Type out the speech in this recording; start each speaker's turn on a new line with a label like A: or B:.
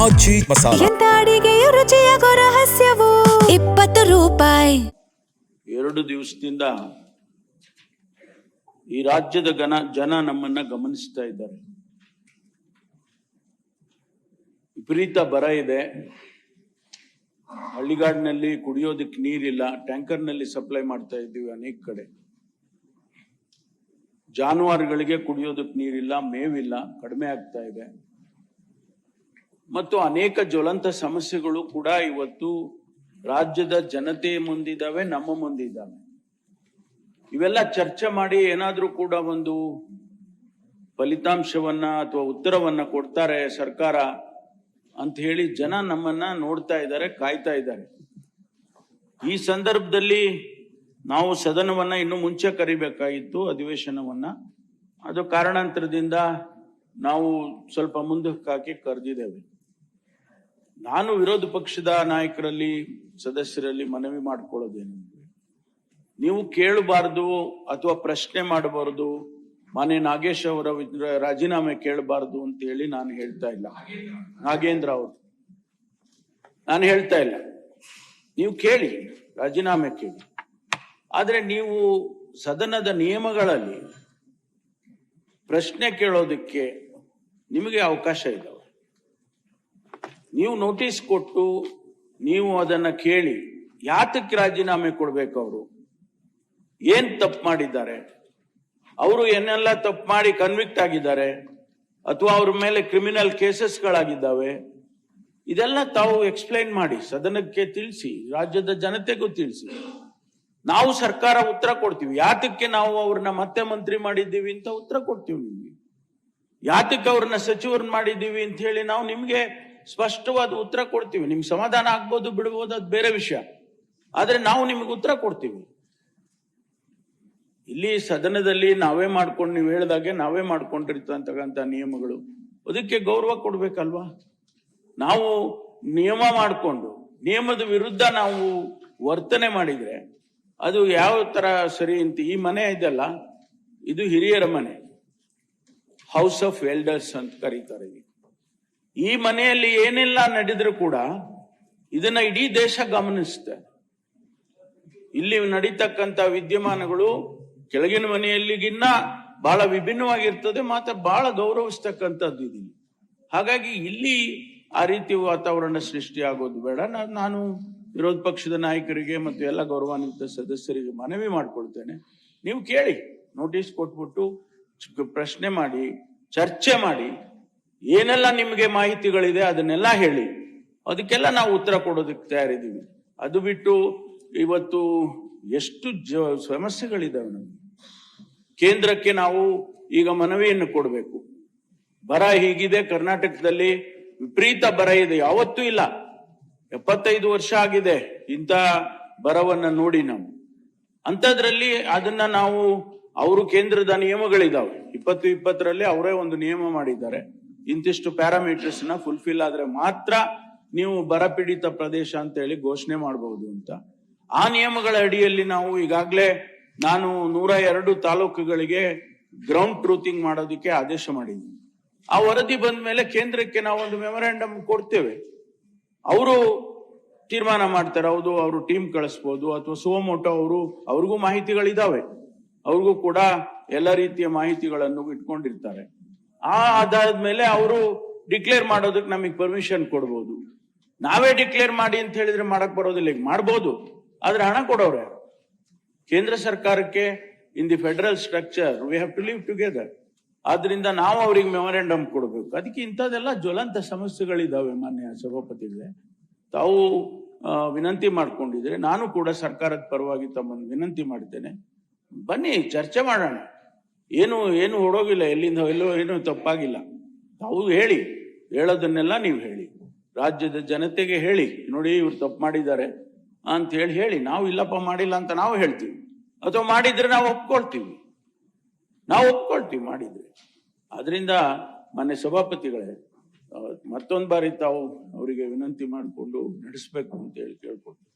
A: ಆಚಿ ಮಸಾಲ.
B: ಎಂತ ಅಡಿಗೆಯ ರುಚಿಯಾಗೋ ರಹಸ್ಯವು 20 ರೂಪಾಯಿ.
C: 2 ದಿವಸದಿಂದ ಈ ರಾಜ್ಯದ ಜನ ನಮ್ಮನ್ನ ಗಮನಿಸ್ತಾ ಇದ್ದಾರೆ. ವಿಪರೀತ ಬರ ಇದೆ. ಹಳ್ಳಿಗಾಡಿನಲ್ಲಿ ಕುಡಿಯೋದಕ್ಕೆ ನೀರಿಲ್ಲ. ಟ್ಯಾಂಕರ್ನಲ್ಲಿ ಸಪ್ಲೈ ಮಾಡ್ತಾ ಇದ್ದೀವಿ ಅನೇಕ ಕಡೆ. ಜಾನುವಾರುಗಳಿಗೆ ಕುಡಿಯೋದಕ್ಕೆ ನೀರಿಲ್ಲ, ಮೇವಿಲ್ಲ, ಕಡಿಮೆ ಆಗ್ತಾ ಇದೆ. ಮತ್ತು ಅನೇಕ ಜ್ವಲಂತ ಸಮಸ್ಯೆಗಳು ಕೂಡ ಇವತ್ತು ರಾಜ್ಯದ ಜನತೆ ಮುಂದಿದ್ದಾವೆ, ನಮ್ಮ ಮುಂದಿದ್ದಾವೆ. ಇವೆಲ್ಲ ಚರ್ಚೆ ಮಾಡಿ ಏನಾದ್ರೂ ಕೂಡ ಒಂದು ಫಲಿತಾಂಶವನ್ನ ಅಥವಾ ಉತ್ತರವನ್ನ ಕೊಡ್ತಾರೆ ಸರ್ಕಾರ ಅಂತ ಹೇಳಿ ಜನ ನಮ್ಮನ್ನ ನೋಡ್ತಾ ಇದ್ದಾರೆ, ಕಾಯ್ತಾ ಇದ್ದಾರೆ. ಈ ಸಂದರ್ಭದಲ್ಲಿ ನಾವು ಸದನವನ್ನ ಇನ್ನು ಮುಂಚೆ ಕರಿಬೇಕಾಗಿತ್ತು, ಅಧಿವೇಶನವನ್ನ. ಅದು ಕಾರಣಾಂತರದಿಂದ ನಾವು ಸ್ವಲ್ಪ ಮುಂದಕ್ಕೆ ಹಾಕಿ ಕರೆದಿದ್ದೇವೆ. ನಾನು ವಿರೋಧ ಪಕ್ಷದ ನಾಯಕರಲ್ಲಿ, ಸದಸ್ಯರಲ್ಲಿ ಮನವಿ ಮಾಡ್ಕೊಳ್ಳೋದೇನೆಂದ್ರೆ, ನೀವು ಕೇಳಬಾರ್ದು ಅಥವಾ ಪ್ರಶ್ನೆ ಮಾಡಬಾರ್ದು, ಮಾನ್ಯ ನಾಗೇಶ್ ಅವರ ರಾಜೀನಾಮೆ ಕೇಳಬಾರ್ದು ಅಂತ ಹೇಳಿ ನಾನು ಹೇಳ್ತಾ ಇಲ್ಲ. ನಾಗೇಂದ್ರ ಅವರು ನಾನು ಹೇಳ್ತಾ ಇಲ್ಲ. ನೀವು ಕೇಳಿ, ರಾಜೀನಾಮೆ ಕೇಳಿ. ಆದ್ರೆ ನೀವು ಸದನದ ನಿಯಮಗಳಲ್ಲಿ ಪ್ರಶ್ನೆ ಕೇಳೋದಕ್ಕೆ ನಿಮಗೆ ಅವಕಾಶ ಇದ್ದಾವೆ. ನೀವು ನೋಟಿಸ್ ಕೊಟ್ಟು ನೀವು ಅದನ್ನ ಕೇಳಿ, ಯಾತಕ್ಕೆ ರಾಜೀನಾಮೆ ಕೊಡ್ಬೇಕು, ಅವರು ಏನ್ ತಪ್ಪು ಮಾಡಿದ್ದಾರೆ, ಅವರು ಏನೆಲ್ಲ ತಪ್ಪು ಮಾಡಿ ಕನ್ವಿಕ್ಟ್ ಆಗಿದ್ದಾರೆ, ಅಥವಾ ಅವ್ರ ಮೇಲೆ ಕ್ರಿಮಿನಲ್ ಕೇಸಸ್ಗಳಾಗಿದ್ದಾವೆ, ಇದೆಲ್ಲ ತಾವು ಎಕ್ಸ್ಪ್ಲೈನ್ ಮಾಡಿ, ಸದನಕ್ಕೆ ತಿಳಿಸಿ, ರಾಜ್ಯದ ಜನತೆಗೂ ತಿಳಿಸಿ. ನಾವು ಸರ್ಕಾರ ಉತ್ತರ ಕೊಡ್ತೀವಿ. ಯಾತಕ್ಕೆ ನಾವು ಅವ್ರನ್ನ ಮತ್ತೆ ಮಂತ್ರಿ ಮಾಡಿದ್ದೀವಿ ಅಂತ ಉತ್ತರ ಕೊಡ್ತೀವಿ ನಿಮ್ಗೆ. ಯಾತಕ್ಕೆ ಅವ್ರನ್ನ ಸಚಿವರನ್ನ ಮಾಡಿದ್ದೀವಿ ಅಂತ ಹೇಳಿ ನಾವು ನಿಮ್ಗೆ ಸ್ಪಷ್ಟವಾದ ಉತ್ತರ ಕೊಡ್ತೀವಿ. ನಿಮ್ಗೆ ಸಮಾಧಾನ ಆಗ್ಬೋದು, ಬಿಡ್ಬೋದು, ಅದು ಬೇರೆ ವಿಷಯ. ಆದ್ರೆ ನಾವು ನಿಮ್ಗೆ ಉತ್ತರ ಕೊಡ್ತೀವಿ. ಇಲ್ಲಿ ಸದನದಲ್ಲಿ ನಾವೇ ಮಾಡ್ಕೊಂಡು, ನೀವು ಹೇಳ್ದಾಗೆ ನಾವೇ ಮಾಡ್ಕೊಂಡಿರ್ತಕ್ಕಂಥ ನಿಯಮಗಳು, ಅದಕ್ಕೆ ಗೌರವ ಕೊಡ್ಬೇಕಲ್ವಾ? ನಾವು ನಿಯಮ ಮಾಡಿಕೊಂಡು ನಿಯಮದ ವಿರುದ್ಧ ನಾವು ವರ್ತನೆ ಮಾಡಿದ್ರೆ ಅದು ಯಾವ ತರ ಸರಿ ಅಂತ. ಈ ಮನೆ ಇದೆಲ್ಲ, ಇದು ಹಿರಿಯರ ಮನೆ, ಹೌಸ್ ಆಫ್ ಎಲ್ಡರ್ಸ್ ಅಂತ ಕರೀತಾರೆ. ಈ ಮನೆಯಲ್ಲಿ ಏನೆಲ್ಲ ನಡೆದ್ರು ಕೂಡ ಇದನ್ನ ಇಡೀ ದೇಶ ಗಮನಿಸುತ್ತೆ. ಇಲ್ಲಿ ನಡೀತಕ್ಕಂಥ ವಿದ್ಯಮಾನಗಳು ಕೆಳಗಿನ ಮನೆಯಲ್ಲಿಗಿನ್ನ ಬಹಳ ವಿಭಿನ್ನವಾಗಿರ್ತದೆ, ಮಾತ್ರ ಬಹಳ ಗೌರವಿಸ್ತಕ್ಕಂಥದ್ದು ಇದು. ಹಾಗಾಗಿ ಇಲ್ಲಿ ಆ ರೀತಿ ವಾತಾವರಣ ಸೃಷ್ಟಿ ಆಗೋದು ಬೇಡ. ನಾನು ವಿರೋಧ ಪಕ್ಷದ ನಾಯಕರಿಗೆ ಮತ್ತು ಎಲ್ಲ ಗೌರವಾನ್ವಿತ ಸದಸ್ಯರಿಗೆ ಮನವಿ ಮಾಡ್ಕೊಳ್ತೇನೆ, ನೀವು ಕೇಳಿ, ನೋಟಿಸ್ ಕೊಟ್ಬಿಟ್ಟು ಪ್ರಶ್ನೆ ಮಾಡಿ, ಚರ್ಚೆ ಮಾಡಿ, ಏನೆಲ್ಲ ನಿಮಗೆ ಮಾಹಿತಿಗಳಿದೆ ಅದನ್ನೆಲ್ಲ ಹೇಳಿ, ಅದಕ್ಕೆಲ್ಲ ನಾವು ಉತ್ತರ ಕೊಡೋದಕ್ಕೆ ತಯಾರಿದ್ದೀವಿ. ಅದು ಬಿಟ್ಟು ಇವತ್ತು ಎಷ್ಟು ಸಮಸ್ಯೆಗಳಿದಾವೆ ನಮಗೆ. ಕೇಂದ್ರಕ್ಕೆ ನಾವು ಈಗ ಮನವಿಯನ್ನು ಕೊಡಬೇಕು. ಬರ ಹೀಗಿದೆ, ಕರ್ನಾಟಕದಲ್ಲಿ ವಿಪರೀತ ಬರ ಇದೆ, ಯಾವತ್ತೂ ಇಲ್ಲ. 75 ವರ್ಷ ಆಗಿದೆ ಇಂಥ ಬರವನ್ನ ನೋಡಿ ನಾವು. ಅಂಥದ್ರಲ್ಲಿ ಅದನ್ನ ನಾವು, ಅವರು ಕೇಂದ್ರದ ನಿಯಮಗಳಿದಾವೆ, 2020ರಲ್ಲಿ ಅವರೇ ಒಂದು ನಿಯಮ ಮಾಡಿದ್ದಾರೆ, ಇಂತಿಷ್ಟು ಪ್ಯಾರಾಮೀಟರ್ಸ್ ನ ಫುಲ್ಫಿಲ್ ಆದ್ರೆ ಮಾತ್ರ ನೀವು ಬರಪೀಡಿತ ಪ್ರದೇಶ ಅಂತ ಹೇಳಿ ಘೋಷಣೆ ಮಾಡಬಹುದು ಅಂತ. ಆ ನಿಯಮಗಳ ಅಡಿಯಲ್ಲಿ ನಾವು ಈಗಾಗಲೇ ನಾನು 102 ತಾಲೂಕುಗಳಿಗೆ ಗ್ರೌಂಡ್ ಟ್ರೂತಿಂಗ್ ಮಾಡೋದಕ್ಕೆ ಆದೇಶ ಮಾಡಿದ್ದೀನಿ. ಆ ವರದಿ ಬಂದ ಮೇಲೆ ಕೇಂದ್ರಕ್ಕೆ ನಾವು ಒಂದು ಮೆಮೊರಾಂಡಮ್ ಕೊಡ್ತೇವೆ. ಅವರು ತೀರ್ಮಾನ ಮಾಡ್ತಾರೆ. ಹೌದು, ಅವರು ಟೀಮ್ ಕಳಿಸ್ಬೋದು, ಅಥವಾ ಸುವಮೋಟೋ ಅವ್ರಿಗೂ ಮಾಹಿತಿಗಳಿದಾವೆ, ಅವ್ರಿಗೂ ಕೂಡ ಎಲ್ಲ ರೀತಿಯ ಮಾಹಿತಿಗಳನ್ನು ಇಟ್ಕೊಂಡಿರ್ತಾರೆ. ಅದಾದ ಮೇಲೆ ಅವರು ಡಿಕ್ಲೇರ್ ಮಾಡೋದಕ್ಕೆ ನಮಗೆ ಪರ್ಮಿಷನ್ ಕೊಡ್ಬೋದು. ನಾವೇ ಡಿಕ್ಲೇರ್ ಮಾಡಿ ಅಂತ ಹೇಳಿದ್ರೆ ಮಾಡಕ್ ಬರೋದಿಲ್ಲ. ಈಗ ಮಾಡ್ಬೋದು, ಆದ್ರೆ ಹಣ ಕೊಡೋರೆ ಕೇಂದ್ರ ಸರ್ಕಾರಕ್ಕೆ. In the federal structure we have to live together. ಆದ್ರಿಂದ ನಾವು ಅವ್ರಿಗೆ ಮೆಮೊರಾಂಡಮ್ ಕೊಡಬೇಕು. ಅದಕ್ಕೆ ಇಂಥದ್ದೆಲ್ಲ ಜ್ವಲಂತ ಸಮಸ್ಯೆಗಳಿದಾವೆ. ಮಾನ್ಯ ಸಭಾಪತಿಗಳೇ, ತಾವು ವಿನಂತಿ ಮಾಡ್ಕೊಂಡಿದ್ರೆ ನಾನು ಕೂಡ ಸರ್ಕಾರದ ಪರವಾಗಿ ತಮ್ಮನ್ನು ವಿನಂತಿ ಮಾಡ್ತೇನೆ, ಬನ್ನಿ ಚರ್ಚೆ ಮಾಡೋಣ. ಏನು ಹೊಡೋಗಿಲ್ಲ, ಎಲ್ಲೋ ಏನು ತಪ್ಪಾಗಿಲ್ಲ. ತಾವು ಹೇಳಿ, ಹೇಳೋದನ್ನೆಲ್ಲ ನೀವು ಹೇಳಿ, ರಾಜ್ಯದ ಜನತೆಗೆ ಹೇಳಿ, ನೋಡಿ ಇವ್ರು ತಪ್ಪು ಮಾಡಿದ್ದಾರೆ ಅಂತ ಹೇಳಿ. ನಾವು ಇಲ್ಲಪ್ಪ ಮಾಡಿಲ್ಲ ಅಂತ ನಾವು ಹೇಳ್ತೀವಿ, ಅಥವಾ ಮಾಡಿದ್ರೆ ನಾವು ಒಪ್ಕೊಳ್ತೀವಿ ಮಾಡಿದ್ರೆ. ಅದರಿಂದ ಮಾನ್ಯ ಸಭಾಪತಿಗಳೇ, ಮತ್ತೊಂದು ಬಾರಿ ತಾವು ಅವರಿಗೆ ವಿನಂತಿ ಮಾಡಿಕೊಂಡು ನಡೆಸಬೇಕು ಅಂತ ಹೇಳಿ ಕೇಳ್ಕೊಳ್ತೀವಿ.